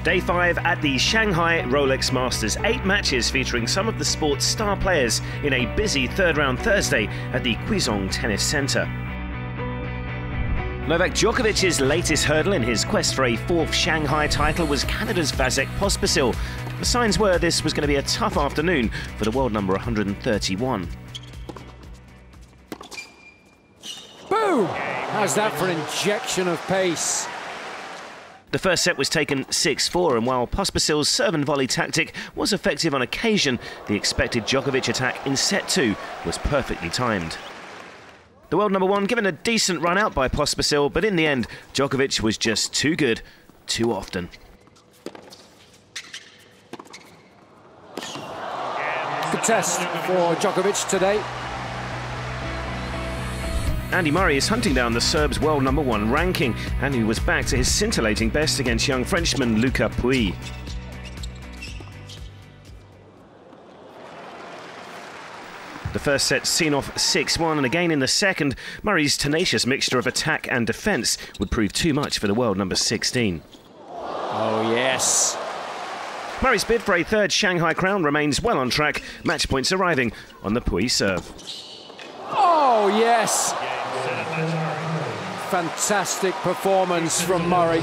Day 5 at the Shanghai Rolex Masters. 8 matches featuring some of the sport's star players in a busy third round Thursday at the Quizong Tennis Centre. Novak Djokovic's latest hurdle in his quest for a 4th Shanghai title was Canada's Vasek Pospisil. The signs were this was going to be a tough afternoon for the world number 131. Boom! How's that for an injection of pace? The first set was taken 6-4, and while Pospisil's serve and volley tactic was effective on occasion, the expected Djokovic attack in set 2 was perfectly timed. The world number 1 given a decent run out by Pospisil, but in the end, Djokovic was just too good, too often. Good test for Djokovic today. Andy Murray is hunting down the Serb's world number 1 ranking, and he was back to his scintillating best against young Frenchman Luca Pouille. The first set seen off 6-1, and again in the second, Murray's tenacious mixture of attack and defence would prove too much for the world number 16. Oh yes. Murray's bid for a 3rd Shanghai crown remains well on track, match points arriving on the Pouille serve. Oh yes. Fantastic performance from Murray.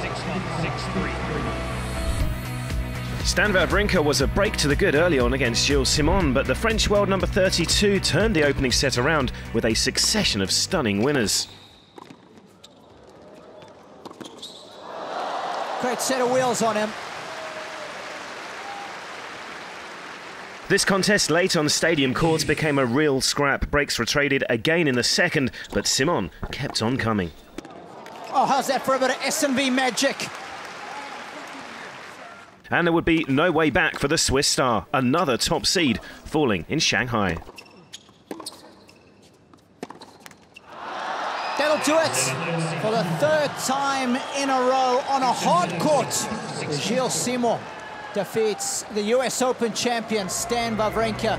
Stan Wawrinka was a break to the good early on against Gilles Simon, but the French world number 32 turned the opening set around with a succession of stunning winners. Great set of wheels on him. This contest late on stadium courts became a real scrap. Breaks were traded again in the second, but Simon kept on coming. Oh, how's that for a bit of S&V magic? And there would be no way back for the Swiss star. Another top seed falling in Shanghai. That'll do it for the 3rd time in a row on a hard court. Gilles Simon defeats the US Open champion Stan Wawrinka.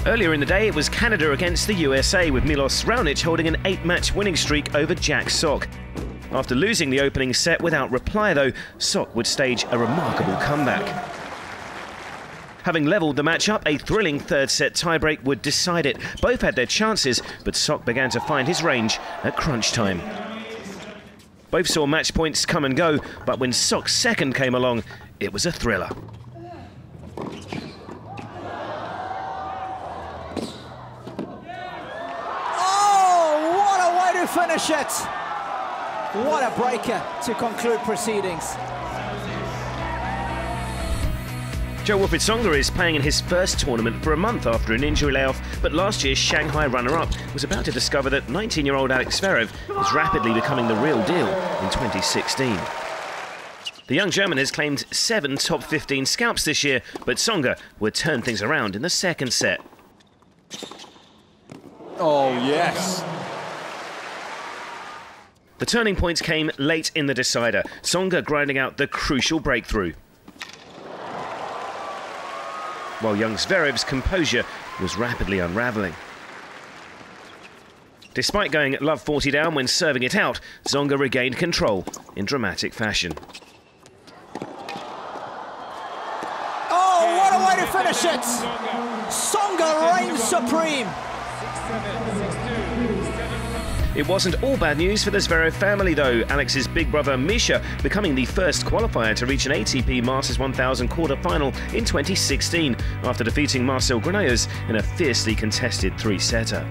Earlier in the day, it was Canada against the USA, with Milos Raonic holding an 8-match winning streak over Jack Sock. After losing the opening set without reply, though, Sock would stage a remarkable comeback. Having levelled the match up, a thrilling 3rd set tiebreak would decide it. Both had their chances, but Sock began to find his range at crunch time. Both saw match points come and go, but when Sock's second came along, it was a thriller. Oh, what a way to finish it! What a breaker to conclude proceedings. Jo-Wilfried Tsonga is playing in his first tournament for a month after an injury layoff, but last year's Shanghai runner-up was about to discover that 19-year-old Alex Zverev is rapidly becoming the real deal in 2016. The young German has claimed 7 top 15 scalps this year, but Tsonga would turn things around in the second set. Oh yes. The turning points came late in the decider, Tsonga grinding out the crucial breakthrough, while young Zverev's composure was rapidly unravelling. Despite going love 40 down when serving it out, Tsonga regained control in dramatic fashion. Oh, what a way to finish it! Tsonga reigns supreme. It wasn't all bad news for the Zverev family, though. Alex's big brother Misha becoming the first qualifier to reach an ATP Masters 1000 quarter-final in 2016 after defeating Marcel Granollers in a fiercely contested 3-setter.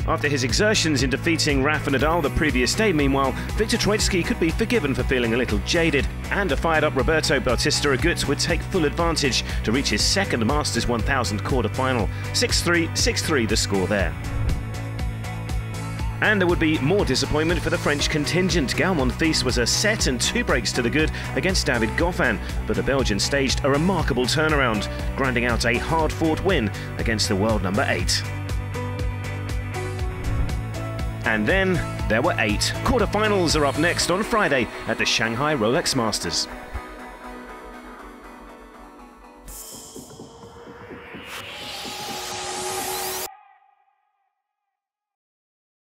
After his exertions in defeating Rafa Nadal the previous day, meanwhile, Viktor Troicki could be forgiven for feeling a little jaded, and a fired-up Roberto Bautista Agut would take full advantage to reach his second Masters 1000 quarter-final. 6-3, 6-3 the score there. And there would be more disappointment for the French contingent. Gael Monfils was a set and 2 breaks to the good against David Goffin, but the Belgian staged a remarkable turnaround, grinding out a hard-fought win against the world number 8. And then there were 8. Quarter-finals are up next on Friday at the Shanghai Rolex Masters.